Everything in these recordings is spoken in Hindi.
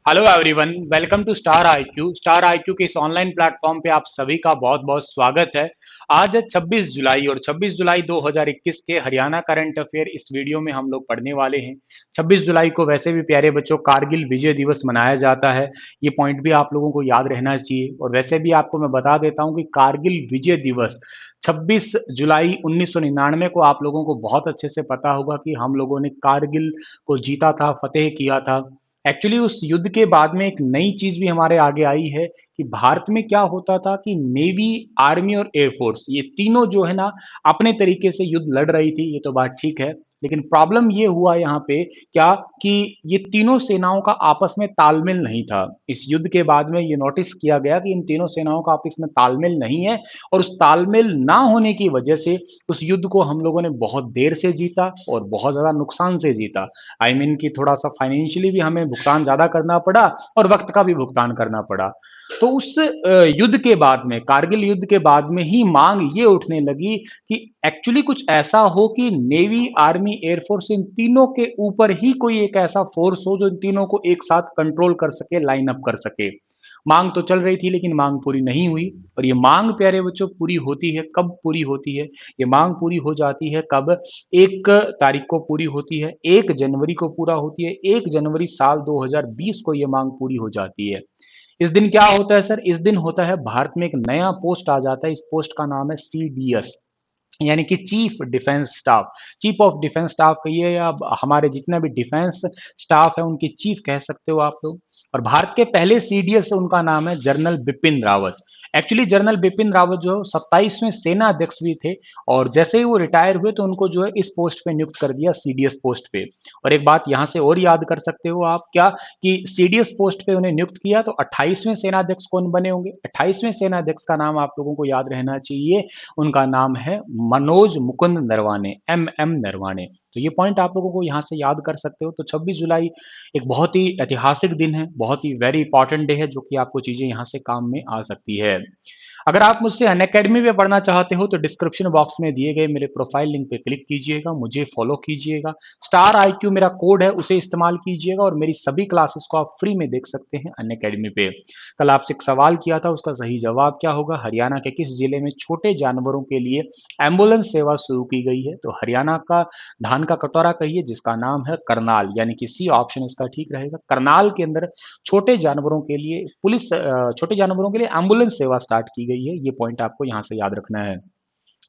Hello everyone, welcome to star IQ. Star IQ के इस ऑनलाइन प्लेटफॉर्म पे आप सभी का बहुत बहुत स्वागत है। आज है 26 जुलाई और 26 जुलाई 2021 के हरियाणा करंट अफेयर इस वीडियो में हम लोग पढ़ने वाले हैं। 26 जुलाई को वैसे भी प्यारे बच्चों कारगिल विजय दिवस मनाया जाता है। ये पॉइंट भी आप लोगों को याद रहना चाहिए। और वैसे भी आपको मैं बता देता हूँ कि कारगिल विजय दिवस 26 जुलाई 1999 को आप लोगों को बहुत अच्छे से पता होगा कि हम लोगों ने कारगिल को जीता था, फतेह किया था। एक्चुअली उस युद्ध के बाद में एक नई चीज भी हमारे आगे आई है कि भारत में क्या होता था कि नेवी, आर्मी और एयरफोर्स ये तीनों जो है ना अपने तरीके से युद्ध लड़ रही थी। ये तो बात ठीक है, लेकिन प्रॉब्लम ये हुआ यहाँ पे क्या कि ये तीनों सेनाओं का आपस में तालमेल नहीं था। इस युद्ध के बाद में ये नोटिस किया गया कि इन तीनों सेनाओं का आपस में तालमेल नहीं है और उस तालमेल ना होने की वजह से उस युद्ध को हम लोगों ने बहुत देर से जीता और बहुत ज्यादा नुकसान से जीता। आई मीन कि थोड़ा सा फाइनेंशियली भी हमें भुगतान ज्यादा करना पड़ा और वक्त का भी भुगतान करना पड़ा। तो उस युद्ध के बाद में, कारगिल युद्ध के बाद में ही मांग ये उठने लगी कि एक्चुअली कुछ ऐसा हो कि नेवी, आर्मी, एयरफोर्स इन तीनों के ऊपर ही कोई एक ऐसा फोर्स हो जो इन तीनों को एक साथ कंट्रोल कर सके, लाइन अप कर सके। मांग तो चल रही थी लेकिन मांग पूरी नहीं हुई। और ये मांग प्यारे बच्चों पूरी होती है कब? पूरी होती है, ये मांग पूरी हो जाती है कब? 1 तारीख को पूरी होती है, 1 जनवरी को पूरा होती है। 1 जनवरी साल 2020 को ये मांग पूरी हो जाती है। इस दिन क्या होता है सर? इस दिन होता है भारत में एक नया पोस्ट आ जाता है। इस पोस्ट का नाम है सीडीएस, यानी कि chief defence staff. Chief of defence staff कहिए या हमारे जितने भी डिफेंस स्टाफ है उनके चीफ कह सकते हो आप लोग। और भारत के पहले सीडीएस उनका नाम है general Bipin Rawat. Actually general Bipin Rawat जो 27वें सेना अध्यक्ष भी थे और जैसे ही वो रिटायर हुए तो उनको जो है इस पोस्ट पे नियुक्त कर दिया, सीडीएस पोस्ट पे। और एक बात यहां से और याद कर सकते हो आप क्या, कि सीडीएस पोस्ट पे उन्हें नियुक्त किया तो 28वें सेनाध्यक्ष कौन बने होंगे? 28वें सेनाध्यक्ष का नाम आप लोगों को याद रहना चाहिए। उनका नाम है मनोज मुकुंद नरवाने, एम एम नरवाने। तो ये पॉइंट आप लोगों को यहाँ से याद कर सकते हो। तो 26 जुलाई एक बहुत ही ऐतिहासिक दिन है, बहुत ही वेरी इंपॉर्टेंट डे है जो कि आपको चीजें यहाँ से काम में आ सकती है। अगर आप मुझसे अनअकैडमी में पढ़ना चाहते हो तो डिस्क्रिप्शन बॉक्स में दिए गए मेरे प्रोफाइल लिंक पे क्लिक कीजिएगा, मुझे फॉलो कीजिएगा। स्टार आईक्यू मेरा कोड है, उसे इस्तेमाल कीजिएगा और मेरी सभी क्लासेस को आप फ्री में देख सकते हैं अनअकैडमी पे। कल आपसे एक सवाल किया था, उसका सही जवाब क्या होगा? हरियाणा के किस जिले में छोटे जानवरों के लिए एम्बुलेंस सेवा शुरू की गई है? तो हरियाणा का धान का कटोरा कहिए जिसका नाम है करनाल, यानी कि सी ऑप्शन इसका ठीक रहेगा। करनाल के अंदर छोटे जानवरों के लिए छोटे जानवरों के लिए एम्बुलेंस सेवा स्टार्ट की गई है। ये पॉइंट आपको यहाँ से याद रखना है।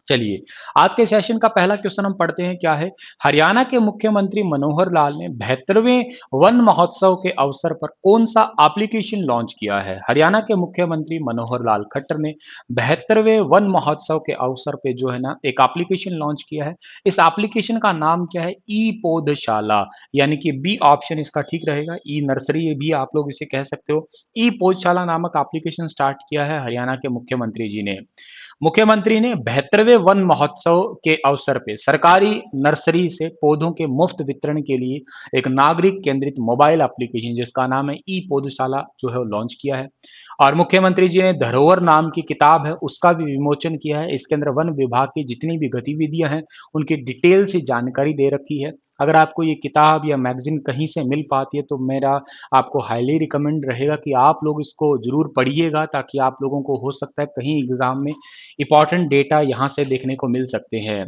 चलिए, आज के सेशन का पहला क्वेश्चन हम पढ़ते हैं। क्या है? हरियाणा के मुख्यमंत्री मनोहर लाल ने 72वें वन महोत्सव के अवसर पर कौन सा एप्लीकेशन लॉन्च किया है? हरियाणा के मुख्यमंत्री मनोहर लाल खट्टर ने 72वें वन महोत्सव के अवसर पे जो है ना एक एप्लीकेशन लॉन्च किया है। इस एप्लीकेशन का नाम क्या है? ई पौधशाला, यानी कि बी ऑप्शन इसका ठीक रहेगा। ई नर्सरी भी आप लोग इसे कह सकते हो। ई पौधशाला नामक एप्लीकेशन स्टार्ट किया है हरियाणा के मुख्यमंत्री जी ने। मुख्यमंत्री ने 72वें वन महोत्सव के अवसर पे सरकारी नर्सरी से पौधों के मुफ्त वितरण के लिए एक नागरिक केंद्रित मोबाइल एप्लीकेशन जिसका नाम है ई पौधशाला जो है वो लॉन्च किया है। और मुख्यमंत्री जी ने धरोहर नाम की किताब है उसका भी विमोचन किया है। इसके अंदर वन विभाग की जितनी भी गतिविधियां हैं उनकी डिटेल से जानकारी दे रखी है। अगर आपको ये किताब या मैगजीन कहीं से मिल पाती है तो मेरा आपको हाईली रिकमेंड रहेगा कि आप लोग इसको जरूर पढ़िएगा, ताकि आप लोगों को हो सकता है कहीं एग्जाम में इंपॉर्टेंट डेटा यहाँ से देखने को मिल सकते हैं।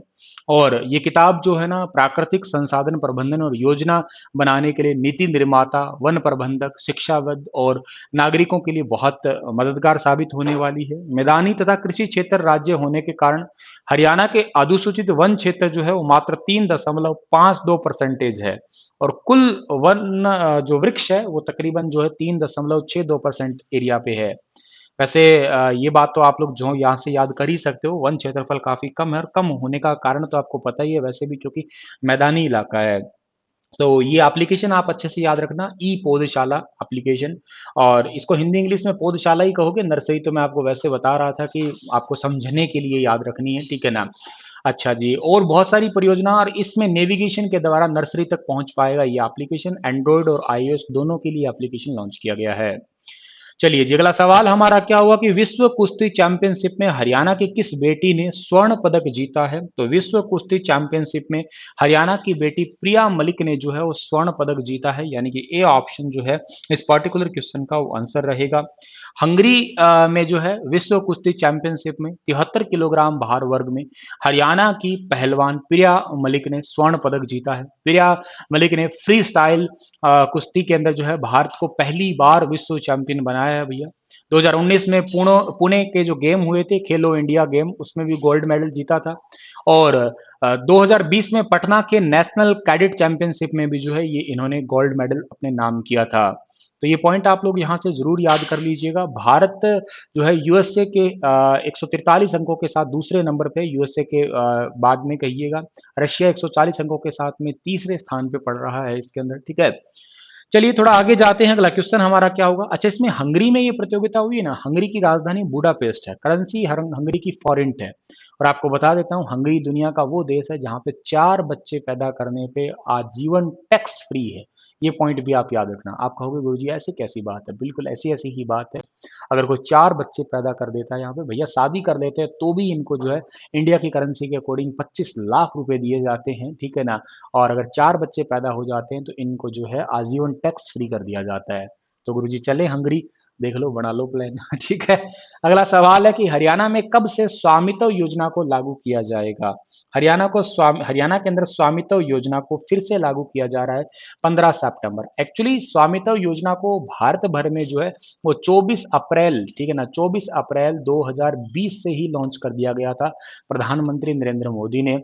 और ये किताब जो है ना प्राकृतिक संसाधन प्रबंधन और योजना बनाने के लिए नीति निर्माता, वन प्रबंधक, शिक्षाविद और नागरिकों के लिए बहुत मददगार साबित होने वाली है। मैदानी तथा कृषि क्षेत्र राज्य होने के कारण हरियाणा के अधिसूचित वन क्षेत्र जो है वो मात्र 3.52% है। और कुल वन जो वृक्ष है वो तकरीबन जो है 3.62% एरिया पे है। वैसे ये बात तो आप लोग जो यहाँ से याद कर ही सकते हो, वन क्षेत्रफल काफी कम है और कम होने का कारण तो आपको पता ही है वैसे भी, क्योंकि मैदानी इलाका है। तो ये एप्लीकेशन आप अच्छे से याद रखना, ई पौधशाला एप्लीकेशन। और इसको हिंदी इंग्लिश में पौधशाला ही कहोगे, नर्सरी तो मैं आपको वैसे बता रहा था कि आपको समझने के लिए याद रखनी है, ठीक है ना? अच्छा जी, और बहुत सारी परियोजना और इसमें नेविगेशन के द्वारा नर्सरी तक पहुंच पाएगा ये एप्लीकेशन। एंड्रॉयड और आईओएस दोनों के लिए एप्लीकेशन लॉन्च किया गया है। चलिए जी, अगला सवाल हमारा क्या हुआ कि विश्व कुश्ती चैंपियनशिप में हरियाणा की किस बेटी ने स्वर्ण पदक जीता है? तो विश्व कुश्ती चैंपियनशिप में हरियाणा की बेटी प्रिया मलिक ने जो है वो स्वर्ण पदक जीता है, यानी कि ए ऑप्शन जो है इस पर्टिकुलर क्वेश्चन का वो आंसर रहेगा। हंगरी में जो है विश्व कुश्ती चैंपियनशिप में 73 किलोग्राम भार वर्ग में हरियाणा की पहलवान प्रिया मलिक ने स्वर्ण पदक जीता है। प्रिया मलिक ने फ्री स्टाइल कुश्ती के अंदर जो है भारत को पहली बार विश्व चैंपियन बनाया है भैया। 2019 में पुणे के जो गेम हुए थे खेलो इंडिया गेम, उसमें भी गोल्ड मेडल जीता था। और 2020 में पटना के नेशनल कैडेट चैंपियनशिप में भी जो है ये इन्होंने गोल्ड मेडल अपने नाम किया था। तो ये पॉइंट आप लोग यहाँ से जरूर याद कर लीजिएगा। भारत जो है यूएसए के 143 अंकों के साथ दूसरे नंबर पे, यूएसए के बाद में कहिएगा। रशिया 140 अंकों के साथ में तीसरे स्थान पे पड़ रहा है इसके अंदर, ठीक है। चलिए थोड़ा आगे जाते हैं, अगला क्वेश्चन हमारा क्या होगा। अच्छा, इसमें हंगरी में ये प्रतियोगिता हुई है ना, हंगरी की राजधानी बुडापेस्ट है, करेंसी हंगरी की फॉरेंट है। और आपको बता देता हूँ, हंगरी दुनिया का वो देश है जहाँ पे 4 बच्चे पैदा करने पे आजीवन टैक्स फ्री है। ये पॉइंट भी आप याद रखना। आप कहोगे गुरुजी ऐसी कैसी बात है, बिल्कुल ऐसी ऐसी ही बात है। अगर कोई 4 बच्चे पैदा कर देता है यहाँ पे, भैया शादी कर लेते हैं तो भी इनको जो है इंडिया की करेंसी के अकॉर्डिंग 25 लाख रुपए दिए जाते हैं, ठीक है ना। और अगर 4 बच्चे पैदा हो जाते हैं तो इनको जो है आजीवन टैक्स फ्री कर दिया जाता है। तो गुरुजी चले हंगरी, देख लो, बना लो प्लान। ठीक है। अगला सवाल है कि हरियाणा में कब से स्वामित्व योजना को लागू किया जाएगा? हरियाणा के अंदर स्वामित्व योजना को फिर से लागू किया जा रहा है 15 सितंबर। एक्चुअली स्वामित्व योजना को भारत भर में जो है वो 24 अप्रैल, ठीक है ना, 24 अप्रैल 2020 से ही लॉन्च कर दिया गया था प्रधानमंत्री नरेंद्र मोदी ने।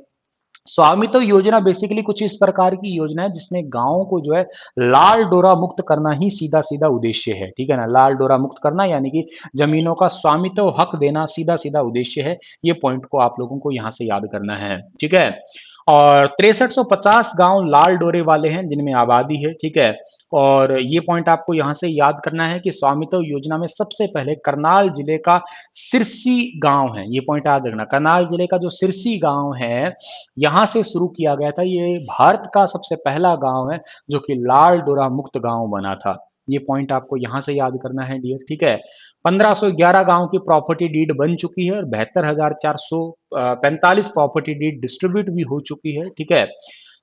स्वामित्व योजना बेसिकली कुछ इस प्रकार की योजना है जिसमें गांवों को जो है लाल डोरा मुक्त करना ही सीधा सीधा उद्देश्य है, ठीक है ना। लाल डोरा मुक्त करना यानी कि जमीनों का स्वामित्व हक देना सीधा सीधा उद्देश्य है। ये पॉइंट को आप लोगों को यहां से याद करना है, ठीक है। और 6350 गांव लाल डोरे वाले हैं जिनमें आबादी है, ठीक है। और ये पॉइंट आपको यहां से याद करना है कि स्वामित्व योजना में सबसे पहले करनाल जिले का सिरसी गांव है। ये पॉइंट याद रखना, करनाल जिले का जो सिरसी गांव है यहाँ से शुरू किया गया था। ये भारत का सबसे पहला गांव है जो कि लाल डोरा मुक्त गांव बना था। ये पॉइंट आपको यहाँ से याद करना है डियर, ठीक है। 1511 गांव की प्रॉपर्टी डीड बन चुकी है और 72,445 प्रॉपर्टी डीड डिस्ट्रीब्यूट भी हो चुकी है, ठीक है।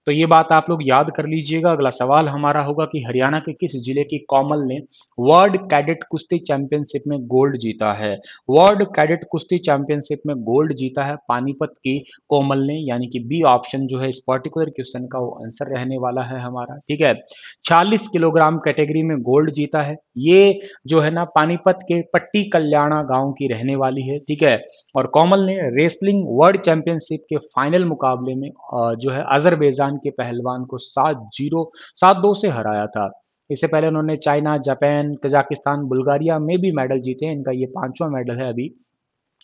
तो ये बात आप लोग याद कर लीजिएगा। अगला सवाल हमारा होगा कि हरियाणा के किस जिले की कोमल ने वर्ल्ड कैडेट कुश्ती चैंपियनशिप में गोल्ड जीता है? वर्ल्ड कैडेट कुश्ती चैंपियनशिप में गोल्ड जीता है पानीपत की कोमल ने, यानी कि बी ऑप्शन जो है इस पर्टिकुलर क्वेश्चन का वो आंसर रहने वाला है हमारा, ठीक है। 40 किलोग्राम कैटेगरी में गोल्ड जीता है। ये जो है ना पानीपत के पट्टी कल्याणा गांव की रहने वाली है, ठीक है। और कोमल ने रेसलिंग वर्ल्ड चैंपियनशिप के फाइनल मुकाबले में जो है अजरबैजान के पहलवान को 7-2 से हराया था। इससे पहले उन्होंने चाइना, जापान, कजाकिस्तान, बुल्गारिया में भी मेडल जीते हैं। इनका ये 5वां मेडल है अभी।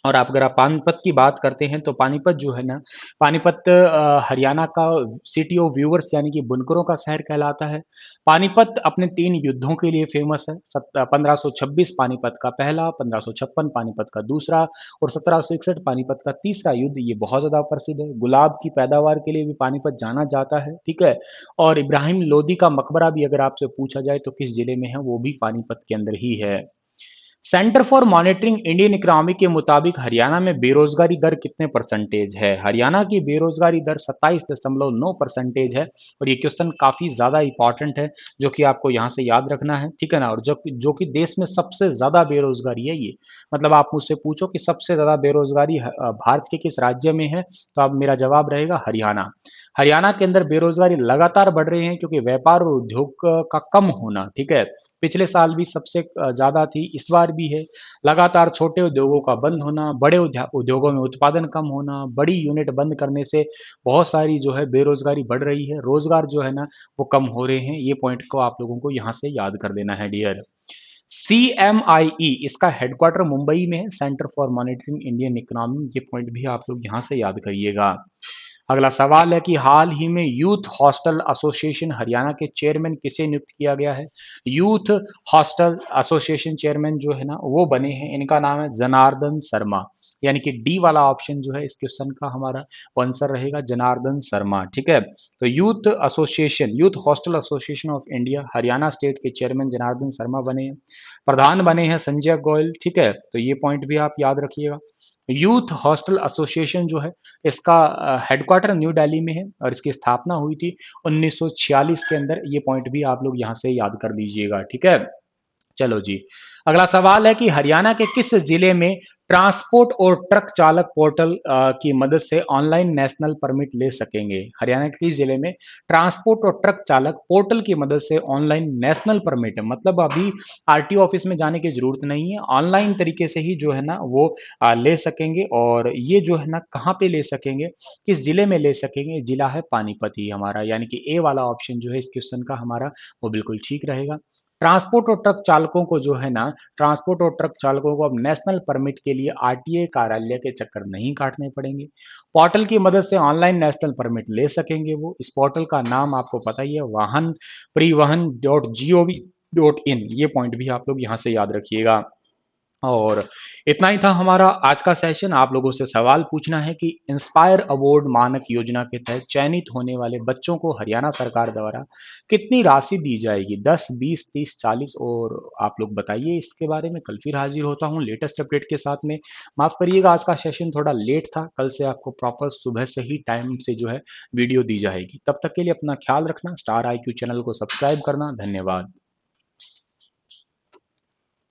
और आप अगर आप पानीपत की बात करते हैं तो पानीपत जो है ना, पानीपत हरियाणा का सिटी ऑफ व्यूअर्स यानी कि बुनकरों का शहर कहलाता है। पानीपत अपने 3 युद्धों के लिए फेमस है। 1526 पानीपत का पहला, 1556 पानीपत का दूसरा और 1761 पानीपत का तीसरा युद्ध, ये बहुत ज़्यादा प्रसिद्ध है। गुलाब की पैदावार के लिए भी पानीपत जाना जाता है, ठीक है। और इब्राहिम लोदी का मकबरा भी अगर आपसे पूछा जाए तो किस जिले में है, वो भी पानीपत के अंदर ही है। Centre for monitoring Indian economy के मुताबिक हरियाणा में बेरोजगारी दर कितने परसेंटेज है? हरियाणा की बेरोजगारी दर 27.9% है। और ये क्वेश्चन काफी ज्यादा इंपॉर्टेंट है जो कि आपको यहाँ से याद रखना है, ठीक है ना। और जो कि देश में सबसे ज्यादा बेरोजगारी है ये, मतलब आप मुझसे पूछो कि सबसे ज्यादा बेरोजगारी भारत के किस राज्य में है, तो अब मेरा जवाब रहेगा हरियाणा। हरियाणा के अंदर बेरोजगारी लगातार बढ़ रही है क्योंकि व्यापार और उद्योग का कम होना, ठीक है। पिछले साल भी सबसे ज़्यादा थी, इस बार भी है। लगातार छोटे उद्योगों का बंद होना, बड़े उद्योगों में उत्पादन कम होना, बड़ी यूनिट बंद करने से बहुत सारी जो है बेरोजगारी बढ़ रही है, रोजगार जो है ना वो कम हो रहे हैं। ये पॉइंट को आप लोगों को यहाँ से याद कर देना है डियर। CMIE इसका हेडक्वार्टर मुंबई में है, centre for monitoring Indian economy. ये पॉइंट भी आप लोग यहाँ से याद करिएगा। अगला सवाल है कि हाल ही में यूथ हॉस्टल एसोसिएशन हरियाणा के चेयरमैन किसे नियुक्त किया गया है? यूथ हॉस्टल एसोसिएशन चेयरमैन जो है ना वो बने हैं, इनका नाम है जनार्दन शर्मा। यानी कि डी वाला ऑप्शन जो है इस क्वेश्चन का हमारा आंसर रहेगा, जनार्दन शर्मा। ठीक है, तो youth hostel association of India Haryana state के चेयरमैन जनार्दन शर्मा बने हैं। प्रधान बने हैं संजय गोयल। ठीक है, तो ये पॉइंट भी आप याद रखिएगा। यूथ हॉस्टल एसोसिएशन जो है इसका हेडक्वार्टर न्यू दिल्ली में है और इसकी स्थापना हुई थी 1946 के अंदर। ये पॉइंट भी आप लोग यहाँ से याद कर लीजिएगा। ठीक है, चलो जी, अगला सवाल है कि हरियाणा के किस जिले में ट्रांसपोर्ट और ट्रक चालक पोर्टल की मदद से ऑनलाइन नेशनल परमिट ले सकेंगे? हरियाणा के किस जिले में ट्रांसपोर्ट और ट्रक चालक पोर्टल की मदद से ऑनलाइन नेशनल परमिट, मतलब अभी आरटीओ ऑफिस में जाने की जरूरत नहीं है, ऑनलाइन तरीके से ही जो है ना वो ले सकेंगे। और ये जो है ना कहाँ पे ले सकेंगे, किस जिले में ले सकेंगे? जिला है पानीपत ही हमारा, यानी कि ए वाला ऑप्शन जो है इस क्वेश्चन का हमारा वो बिल्कुल ठीक रहेगा। ट्रांसपोर्ट और ट्रक चालकों को जो है ना, ट्रांसपोर्ट और ट्रक चालकों को अब नेशनल परमिट के लिए आरटीए कार्यालय के चक्कर नहीं काटने पड़ेंगे। पोर्टल की मदद से ऑनलाइन नेशनल परमिट ले सकेंगे वो। इस पोर्टल का नाम आपको पता ही है, वाहन परिवहन .gov.in। ये पॉइंट भी आप लोग यहाँ से याद रखिएगा। और इतना ही था हमारा आज का सेशन। आप लोगों से सवाल पूछना है कि इंस्पायर अवार्ड मानक योजना के तहत चयनित होने वाले बच्चों को हरियाणा सरकार द्वारा कितनी राशि दी जाएगी? 10, 20, 30, 40? और आप लोग बताइए इसके बारे में। कल फिर हाजिर होता हूँ लेटेस्ट अपडेट के साथ में। माफ करिएगा आज का सेशन थोड़ा लेट था, कल से आपको प्रॉपर सुबह से ही टाइम से जो है वीडियो दी जाएगी। तब तक के लिए अपना ख्याल रखना, स्टार IQ चैनल को सब्सक्राइब करना। धन्यवाद।